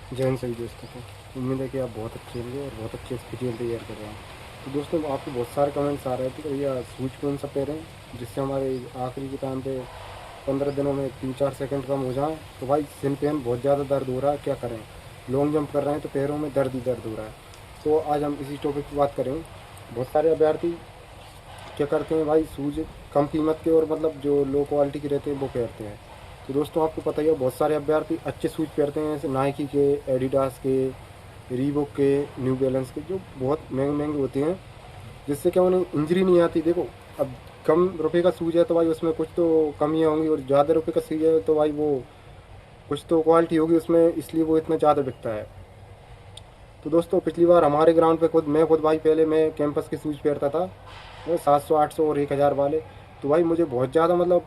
जय हिंद सभी दोस्तों को। उम्मीद है कि आप बहुत अच्छे होंगे और बहुत अच्छे से फिजिकल तैयार कर रहे हैं। तो दोस्तों आपको बहुत सारे कमेंट्स आ रहे थे कि भैया सूज कौन सा पहरें जिससे हमारे आखिरी के टाइम पे 15 दिनों में 3-4 सेकंड कम हो जाएं। तो भाई सिन पेन बहुत ज़्यादा दर्द हो रहा है, क्या करें? लॉन्ग जंप कर रहे हैं तो पैरों में दर्द ही दर्द हो रहा है। तो आज हम इसी टॉपिक पर बात करें। बहुत सारे अभ्यर्थी क्या करते हैं भाई, शूज कम कीमत के और मतलब जो लो क्वालिटी के रहते हैं वो पहनते हैं। तो दोस्तों आपको पता ही है बहुत सारे अभ्यर्थी अच्छे शूज पहनते हैं, जैसे नाइकी के, एडिडास के, रीबॉक के, न्यू बैलेंस के, जो बहुत महंगे महंगे होते हैं, जिससे क्या उन्हें इंजरी नहीं आती। देखो, अब कम रुपए का शूज है तो भाई उसमें कुछ तो कमियाँ होंगी, और ज़्यादा रुपए का शूज है तो भाई वो कुछ तो क्वालिटी होगी उसमें, इसलिए वो इतना ज़्यादा बिकता है। तो दोस्तों पिछली बार हमारे ग्राउंड पे खुद भाई, पहले मैं कैंपस के शूज़ पहनता था, 700 800 और 1000 वाले। तो भाई मुझे बहुत ज़्यादा मतलब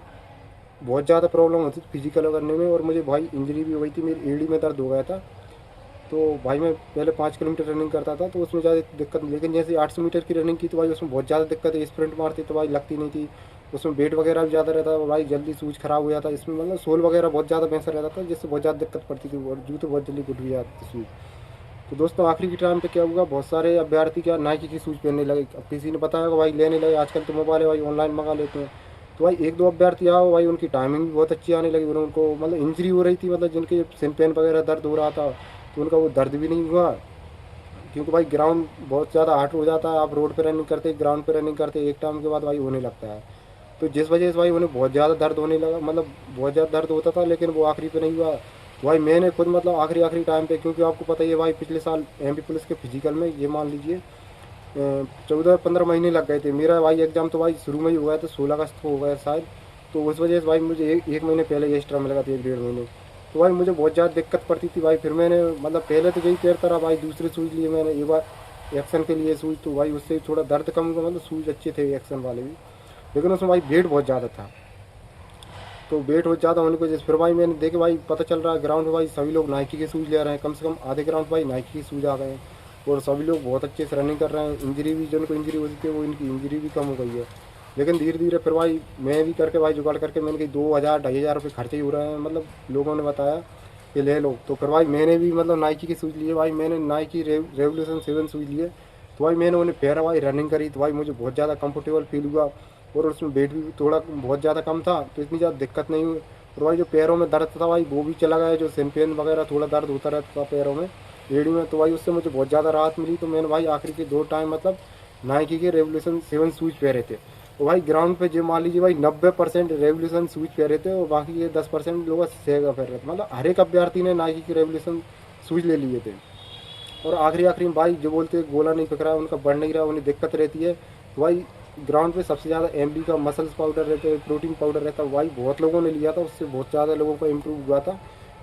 बहुत ज़्यादा प्रॉब्लम होती थी फिजिकल करने में, और मुझे भाई इंजरी भी हुई थी, मेरी एड़ी में दर्द हो गया था। तो भाई मैं पहले 5 किलोमीटर रनिंग करता था तो उसमें ज़्यादा दिक्कत नहीं, लेकिन जैसे 800 मीटर की रनिंग की तो भाई उसमें बहुत ज़्यादा दिक्कत है। स्प्रिंट मारती तो भाई लगती नहीं थी, उसमें वेट वगैरह भी ज़्यादा रहता था भाई, जल्दी सूज खराब हो जाता। इसमें मतलब सोल वगैरह बहुत ज़्यादा बेहतर रहता था, जिससे बहुत ज़्यादा दिक्कत पड़ती थी और जूते बहुत जल्दी टूट भी जाते थे सूज। तो दोस्तों आखिरी के टाइम पे क्या हुआ, बहुत सारे अभ्यर्थी क्या नाइकी की शूज़ पहनने लगे। अब किसी ने बताया कि भाई लेने लगे, आजकल तो मोबाइल है भाई, ऑनलाइन मंगा लेते हैं। तो भाई एक दो अभ्यर्थी आओ भाई, उनकी टाइमिंग भी बहुत अच्छी आने लगी, उनको मतलब इंजरी हो रही थी, मतलब जिनके सिन पेन वगैरह दर्द हो रहा था तो उनका वो दर्द भी नहीं हुआ। क्योंकि भाई ग्राउंड बहुत ज़्यादा हार्ड हो जाता है, आप रोड पे रनिंग करते ग्राउंड पे रनिंग करते एक टाइम के बाद भाई होने लगता है। तो जिस वजह से भाई उन्हें बहुत ज़्यादा दर्द होने लगा, मतलब बहुत ज़्यादा दर्द होता था, लेकिन वो आखिरी पे नहीं हुआ। तो भाई मैंने खुद मतलब आखिरी आखिरी टाइम पे, क्योंकि आपको पता ही है भाई पिछले साल एमपी पुलिस के फिजिकल में ये मान लीजिए 14-15 महीने लग गए थे। मेरा भाई एग्ज़ाम तो भाई शुरू में ही हुआ है, तो 16 अगस्त को हो गया शायद। तो उस वजह से भाई मुझे एक महीने पहले एक्स्ट्रा में लगा था, 1-1.5 महीने। तो भाई मुझे बहुत ज़्यादा दिक्कत पड़ती थी भाई। फिर मैंने मतलब पहले तो यही तैरता रहा भाई, दूसरे सूज लिए मैंने एक बार एक्शन के लिए सूज, तो भाई उससे थोड़ा दर्द कम हुआ, मतलब सूज अच्छे थे एक्शन वाले भी, लेकिन उसमें भाई वेट बहुत ज़्यादा था। तो वेट बहुत ज़्यादा होने की वजह से फिर भाई मैंने देखे भाई, पता चल रहा है ग्राउंड में भाई सभी लोग नाइकी के शूज़ ले रहे हैं, कम से कम आधे ग्राउंड भाई नाइकी के शूज़ आ गए हैं, और सभी लोग बहुत अच्छे से रनिंग कर रहे हैं। इंजरी भी, जिनको इंजरी होती थी वो इनकी इंजरी भी कम हो गई है। लेकिन धीरे धीरे फिर भाई मैं भी करके भाई जुगाड़ करके, मैंने कही 2000-2500 रुपये खर्चे ही हो रहे हैं, मतलब लोगों ने बताया कि ले लो। तो फिर भाई मैंने भी मतलब नाइकी के शूज़ लिए भाई, मैंने नाइकी रेवोल्यूशन 7 शूज़ लिए। तो भाई मैंने उन्हें पहना भाई, रनिंग करी तो भाई मुझे बहुत ज़्यादा कंफर्टेबल फील हुआ, और उसमें वेट भी थोड़ा बहुत ज़्यादा कम था, तो इतनी ज़्यादा दिक्कत नहीं हुई। और भाई जो पैरों में दर्द था भाई वो भी चला गया, जो सिन पेन वगैरह थोड़ा दर्द होता रहता था पैरों में, एड़ी में, तो भाई उससे मुझे बहुत ज़्यादा राहत मिली। तो मैंने भाई आखिरी के 2 टाइम मतलब नाइकी के रेवोल्यूशन 7 शूज़ पहने थे। तो भाई ग्राउंड पे जो मान लीजिए भाई 90% रेवोल्यूशन शूज़ पहने थे, और बाकी ये 10% लोग सेगा पहन रहे थे, मतलब हर एक अभ्यर्थी ने नाइकी के रेवोल्यूशन शूज़ ले लिए थे। और आखिरी आखिरी में भाई जो बोलते हैं गोला नहीं पक रहा है, उनका बढ़ नहीं रहा, उन्हें दिक्कत रहती है, तो भाई ग्राउंड पे सबसे ज़्यादा एमबी का मसल्स पाउडर रहता है, प्रोटीन पाउडर रहता है, भाई बहुत लोगों ने लिया था, उससे बहुत ज़्यादा लोगों का इम्प्रूव हुआ था।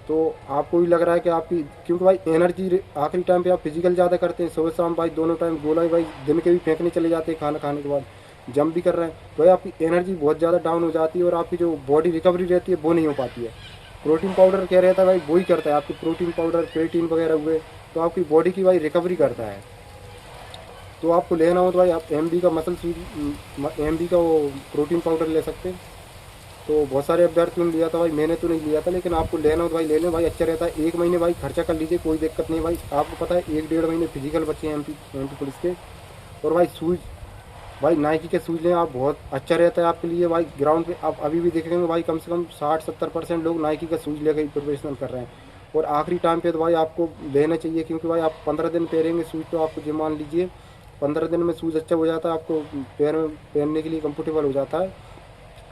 तो आपको भी लग रहा है कि आपकी, क्योंकि भाई एनर्जी आखिरी टाइम पे आप फिजिकल ज़्यादा करते हैं, सुबह शाम भाई दोनों टाइम गोला ही भाई दिन के भी फेंकने चले जाते हैं, खाना खाने के बाद जंप भी कर रहे हैं, तो भाई आपकी एनर्जी बहुत ज़्यादा डाउन हो जाती है, और आपकी जो बॉडी रिकवरी रहती है वो नहीं हो पाती है। प्रोटीन पाउडर क्या रहता है भाई, वो ही करता है आपकी, प्रोटीन पाउडर क्रिएटिन वगैरह हुए, तो आपकी बॉडी की भाई रिकवरी करता है। तो आपको लेना हो तो भाई आप एम का मसल एम का वो प्रोटीन पाउडर ले सकते हैं। तो बहुत सारे अभ्यर्थियों ने लिया था भाई, मैंने तो नहीं लिया था, लेकिन आपको लेना हो तो भाई ले लें भाई, अच्छा रहता है। 1 महीने भाई खर्चा कर लीजिए, कोई दिक्कत नहीं भाई। आपको पता है 1-1.5 महीने फिजिकल बच्चे हैं एमपी पुलिस के। और भाई शूज़ भाई नाइकी के शूज़ लें आप, बहुत अच्छा रहता है आपके लिए भाई। ग्राउंड पे आप अभी भी देखेंगे भाई, कम से कम 60-70% लोग नाइकी का शूज़ लेकर ही प्रोफेशनल कर रहे हैं। और आखिरी टाइम पे तो भाई आपको लेना चाहिए, क्योंकि भाई आप 15 दिन पहनेंगे शूज़, तो आपको जो मान लीजिए 15 दिन में शूज़ अच्छा हो जाता है, आपको पैर में पहनने के लिए कंफर्टेबल हो जाता है।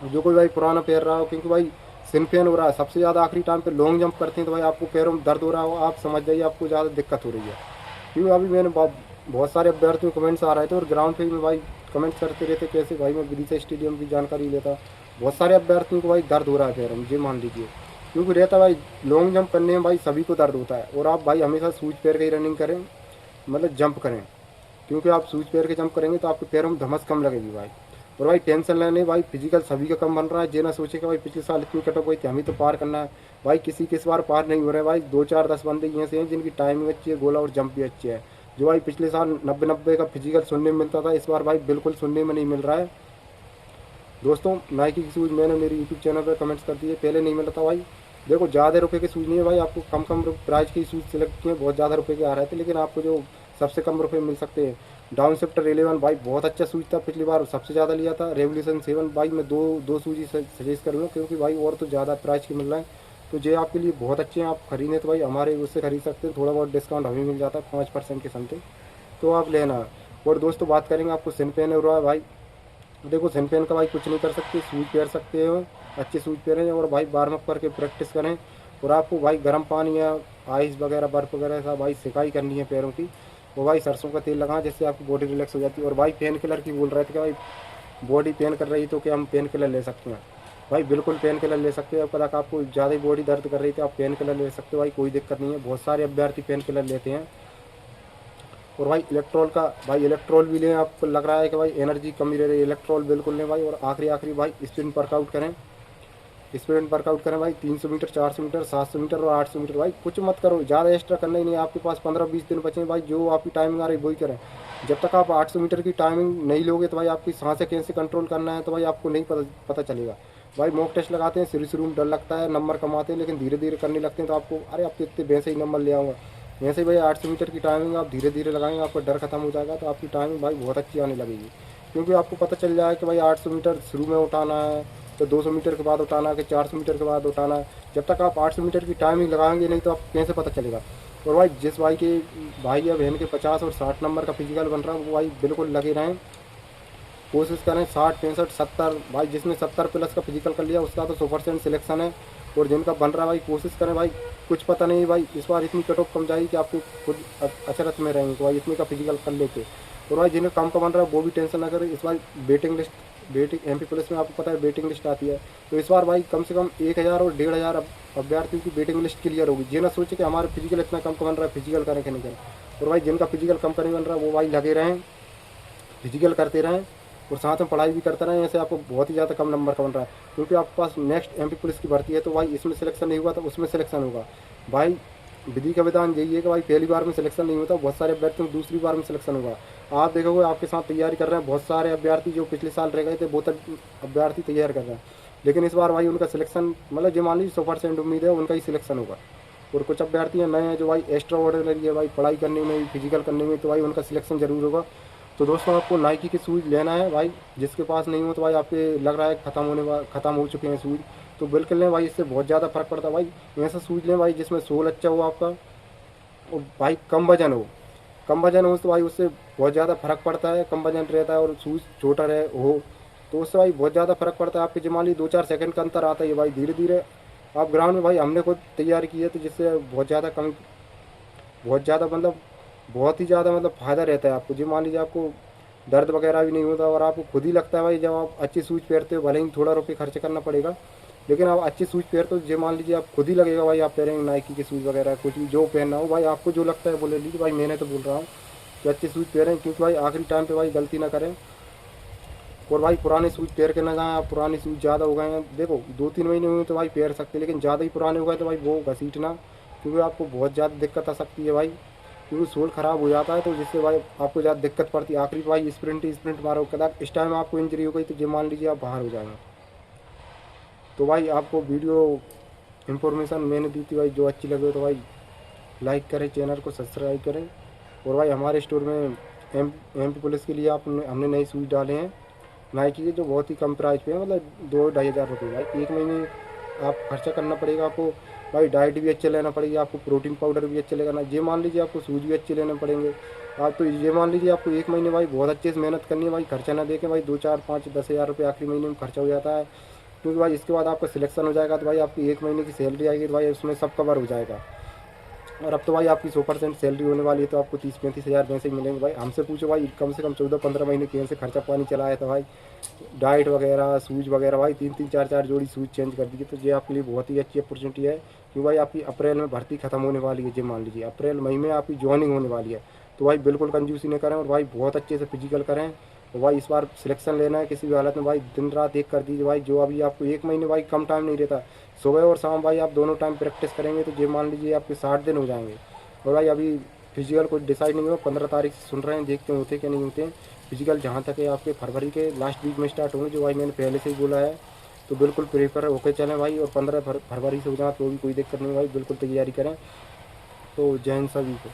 जो कोई भाई पुराना पैर रहा हो, क्योंकि भाई सिन पेन हो रहा है सबसे ज़्यादा आखिरी टाइम पे, लॉन्ग जंप करते हैं तो भाई आपको पैरों में दर्द हो रहा हो, आप समझ जाइए आपको ज़्यादा दिक्कत हो रही है। क्योंकि अभी मैंने बहुत सारे अभ्यर्थियों के कमेंट्स आ रहे थे, और ग्राउंड पे भी भाई कमेंट्स करते रहते, कैसे भाई मैं विदिशा स्टेडियम की जानकारी लेता। बहुत सारे अभ्यर्थियों को भाई दर्द हो रहा है पैरों में, ये मान लीजिए, क्योंकि रहता भाई लॉन्ग जंप करने में भाई सभी को दर्द होता है। और आप भाई हमेशा शूज पैर के ही रनिंग करें, मतलब जंप करें, क्योंकि आप शूज पैर के जंप करेंगे तो आपके पैरों में धमस कम लगेगी भाई। और भाई टेंशन लेने भाई, फिजिकल सभी का कम बन रहा है, ये ना सोचे कि भाई पिछले साल इतनी कटअप हुई थी हमें तो पार करना है। भाई किसी के इस बार पार नहीं हो रहा है भाई, 2-4-10 बंदे ऐसे हैं जिनकी टाइमिंग अच्छी है, गोला और जंप भी अच्छे है। जो भाई पिछले साल 90-90 का फिजिकल सुनने में मिलता था, इस बार भाई बिल्कुल सुनने में नहीं मिल रहा है। दोस्तों नाइकी की शूज़ मैंने मेरी यूट्यूब चैनल पर कमेंट्स कर दिए, पहले नहीं मिलता था भाई, देखो ज़्यादा रुपए के शूज़ नहीं है भाई, आपको कम कम प्राइस के शूज़ सिलेक्ट किए, बहुत ज़्यादा रुपए के आ रहे थे, लेकिन आपको जो सबसे कम रुपए में मिल सकते हैं। डाउन शिफ्टर 11 भाई बहुत अच्छा शूज़ था, पिछली बार सबसे ज़्यादा लिया था। रेवोल्यूशन 7 भाई मैं दो दो शूज़ ही सजेस्ट करूँगा, क्योंकि भाई और तो ज़्यादा प्राइस के मिल रहे हैं, तो ये आपके लिए बहुत अच्छे हैं। आप खरीदें तो भाई हमारे उससे खरीद सकते हैं, थोड़ा बहुत डिस्काउंट हमें मिल जाता है 5% के समथिंग, तो आप लेना। और दोस्तों बात करेंगे आपको सन पेन हो रहा है भाई, देखो सन पेन का भाई कुछ नहीं कर सकते, शूज़ पहन सकते हो, अच्छे शूज़ पहनें और भाई वार्म अप करके प्रैक्टिस करें। और आपको भाई गर्म पानी या आइस वगैरह बर्फ़ वगैरह से भाई सिकाई करनी है पैरों की, वो भाई सरसों का तेल लगाएं, जिससे आपकी बॉडी रिलैक्स हो जाती है। और भाई पेन किलर की बोल रहे थे कि भाई बॉडी पेन कर रही तो क्या हम पेन किलर ले सकते हैं? भाई बिल्कुल पेन किलर ले सकते हो, पता आपको ज़्यादा ही बॉडी दर्द कर रही थी, आप पेन किलर ले सकते हो भाई, कोई दिक्कत नहीं है। बहुत सारे अभ्यर्थी पेन किलर लेते हैं। और भाई इलेक्ट्रॉल का, भाई इलेक्ट्रॉल भी लें, आपको लग रहा है कि भाई एनर्जी कमी रह रही है, इलेक्ट्रॉल बिल्कुल लें भाई। और आखिरी आखिरी भाई स्प्रिंट वर्कआउट करें, स्प्रिंट वर्कआउट करें भाई, 300 मीटर, 400 मीटर, 700 मीटर और 800 मीटर। भाई कुछ मत करो, ज़्यादा एक्स्ट्रा करना ही नहीं है, आपके पास 15-20 दिन बचे हैं भाई, जो आपकी टाइमिंग आ रही है वही करें। जब तक आप 800 मीटर की टाइमिंग नहीं लोगे तो भाई आपकी सांसें कैसे कंट्रोल करना है, तो भाई आपको नहीं पता चलेगा। भाई मॉक टेस्ट लगाते हैं, शुरू में डर लगता है, नंबर कम आते हैं, लेकिन धीरे धीरे करने लगते हैं तो आपको, अरे अब तो इतने वैसे ही नंबर ले आऊँगा। वैसे ही भाई 800 मीटर की टाइमिंग आप धीरे धीरे लगाएंगे, आपका डर खत्म हो जाएगा, तो आपकी टाइमिंग भाई बहुत अच्छी आने लगेगी। क्योंकि आपको पता चल जाए कि भाई 800 मीटर शुरू में उठाना है, तो 200 मीटर के बाद उठाना है, कि 400 मीटर के बाद उठाना है। जब तक आप 800 मीटर की टाइमिंग लगाएंगे नहीं तो आप कैसे पता चलेगा। और भाई जिस भाई के, भाई या बहन के 50 और 60 नंबर का फिजिकल बन रहा है, वो भाई बिल्कुल लगे रहें, कोशिश करें 60, 65, 70। भाई जिसने 70 प्लस का फिजिकल कर लिया उसका तो 100% सिलेक्शन है। और जिनका बन रहा है भाई कोशिश करें भाई, कुछ पता नहीं भाई इस बार इतनी कट ऑफ कम जाएगी कि आपको खुद अचरत में रहेंगे, तो भाई इतने का फिजिकल कर लेते। और भाई जिन्हें कम का बन रहा है वो भी टेंशन ना करें, इस बार waiting list, waiting MP police में आपको पता है वेटिंग लिस्ट आती है, तो इस बार भाई कम से कम 1000 और 1500 अभ्यर्थियों की वेटिंग लिस्ट क्लियर होगी। ये ना सोचे कि हमारे फिजिकल इतना कम का बन रहा है, फिजिकल करें कि नहीं करें। और भाई जिनका फिजिकल कम का नहीं बन रहा वो भाई लगे रहें, फिजिकल करते रहें और साथ में पढ़ाई भी करते रहें, ऐसे आपको बहुत ही ज़्यादा कम नंबर का बन रहा है। क्योंकि आपके पास नेक्स्ट MP पुलिस की भर्ती है, तो भाई इसमें सिलेक्शन नहीं हुआ तो उसमें सिलेक्शन होगा। भाई विधि का विधान यही है कि भाई पहली बार में सिलेक्शन नहीं होता, बहुत सारे अभ्यर्थियों को दूसरी बार में सिलेक्शन होगा। आप देखोगे आपके साथ तैयारी कर रहे हैं बहुत सारे अभ्यर्थी, जो पिछले साल रह गए थे बहुत अभ्यर्थी तैयार कर रहे हैं, लेकिन इस बार भाई उनका सिलेक्शन, मतलब जो मान लीजिए 100% उम्मीद है उनका ही सिलेक्शन होगा। और कुछ अभ्यर्थी हैं नए हैं जो भाई एक्स्ट्रा ऑर्डिनरी है भाई, पढ़ाई करने में, फिजिकल करने में, तो भाई उनका सिलेक्शन जरूर होगा। तो दोस्तों आपको नाइकी के शूज़ लेना है भाई, जिसके पास नहीं हो तो भाई आपके लग रहा है ख़त्म हो चुके हैं शूज़, तो बिल्कुल लें भाई, इससे बहुत ज़्यादा फ़र्क पड़ता है भाई। ऐसा शूज़ लें भाई जिसमें सोल अच्छा हो आपका, और भाई कम वजन हो, कम वजन हो तो भाई उससे बहुत ज़्यादा फ़र्क पड़ता है। कम वजन रहता है और शूज़ छोटा रहे हो तो उससे भाई बहुत ज़्यादा फ़र्क पड़ता है। आपके जो मान लीजिए 2-4 सेकंड का अंतर आता है भाई, धीरे धीरे आप ग्राउंड में, भाई हमने खुद तैयारी की है तो जिससे बहुत ज़्यादा कम, बहुत ज़्यादा मतलब बहुत ही ज़्यादा मतलब फ़ायदा रहता है आपको। जो मान लीजिए आपको दर्द वगैरह भी नहीं होता, और आपको खुद ही लगता है भाई जब आप अच्छे शूज़ पहनते हो, भले ही थोड़ा रुपये खर्च करना पड़ेगा, लेकिन आप अच्छे शूज़ पहनते हो, जो मान लीजिए आप खुद ही लगेगा भाई आप पहनेंगे नाइकी के शूज़ वगैरह, कुछ भी जो पहनना हो भाई, आपको जो लगता है वो ले लीजिए भाई। मैंने तो बोल रहा हूँ कि अच्छे शूज़ पहनें, क्योंकि भाई आखिरी टाइम पे भाई गलती ना करें। और भाई पुराने शूज़ पहन के ना जाएं आप, पुराने शूज़ ज़्यादा हो गए हैं, देखो 2-3 महीने हुए तो भाई पहन सकते, लेकिन ज़्यादा ही पुराने हो गए तो भाई वो घसीटना, क्योंकि आपको बहुत ज़्यादा दिक्कत आ सकती है भाई, क्योंकि सोल ख़राब हो जाता है, तो जिससे भाई आपको ज़्यादा दिक्कत पड़ती है। आखिरी भाई स्प्रिंट मारो, कदाच इस टाइम आपको इंजरी हो गई तो ये मान लीजिए आप बाहर हो जाएंगे। तो भाई आपको वीडियो इन्फॉर्मेशन मैंने दी थी भाई, जो अच्छी लगे तो भाई लाइक करें, चैनल को सब्सक्राइब करें। और भाई हमारे स्टोर में MP पुलिस के लिए हमने नए शूज़ डाले हैं नाइकी के, जो बहुत ही कम प्राइस पे है, मतलब 2-2.5 हज़ार रुपये भाई। एक महीने आप खर्चा करना पड़ेगा आपको भाई, डाइट भी अच्छे लेना पड़ेगी आपको, प्रोटीन पाउडर भी अच्छे लेना, ये मान लीजिए आपको शूज़ भी अच्छे लेने पड़ेंगे आप। तो ये मान लीजिए आपको एक महीने भाई बहुत अच्छे से मेहनत करनी है भाई, खर्चा ना देके भाई 2-4-5-10 हज़ार रुपये आखिरी महीने में खर्चा हो जाता है। क्योंकि भाई इसके बाद आपका सिलेक्शन हो जाएगा तो भाई आपकी एक महीने की सैलरी आएगी, तो भाई उसमें सब कवर हो जाएगा। और अब तो भाई आपकी 100% सैलरी होने वाली है, तो आपको 30-35 हज़ार वैसे ही मिलेंगे भाई। हमसे पूछो भाई, कम से कम 14-15 महीने कैसे खर्चा पानी चला है, तो भाई डाइट वगैरह, शूज़ वगैरह भाई 3-3 4-4 जोड़ी शूज़ चेंज कर दीजिए, तो ये आपके लिए बहुत ही अच्छी अपॉर्चुनिटी है। क्योंकि भाई आपकी अप्रैल में भर्ती खत्म होने वाली है, जो मान लीजिए अप्रैल मई में आपकी ज्वाइनिंग होने वाली है, तो भाई बिल्कुल कंजूसी नहीं करें, और भाई बहुत अच्छे से फिजिकल करें। और भाई इस बार सिलेक्शन लेना है किसी भी हालत में भाई, दिन रात एक कर दीजिए भाई। जो अभी आपको एक महीने भाई कम टाइम नहीं रहता, सुबह और शाम भाई आप दोनों टाइम प्रैक्टिस करेंगे तो ये मान लीजिए आपके 60 दिन हो जाएंगे। और भाई अभी फिजिकल कुछ डिसाइड नहीं हुआ, 15 तारीख से सुन रहे हैं, देखते हैं होते कि नहीं होते हैं फिजिकल। जहाँ तक है आपके फरवरी के लास्ट वीक में स्टार्ट होंगे, जो भाई मैंने पहले से ही बोला है। तो बिल्कुल प्रेफर होकर चलें भाई, और 15 फरवरी से हो जाए तो भी कोई दिक्कत नहीं भाई, बिल्कुल तैयारी करें। तो जय हिंद सभी को।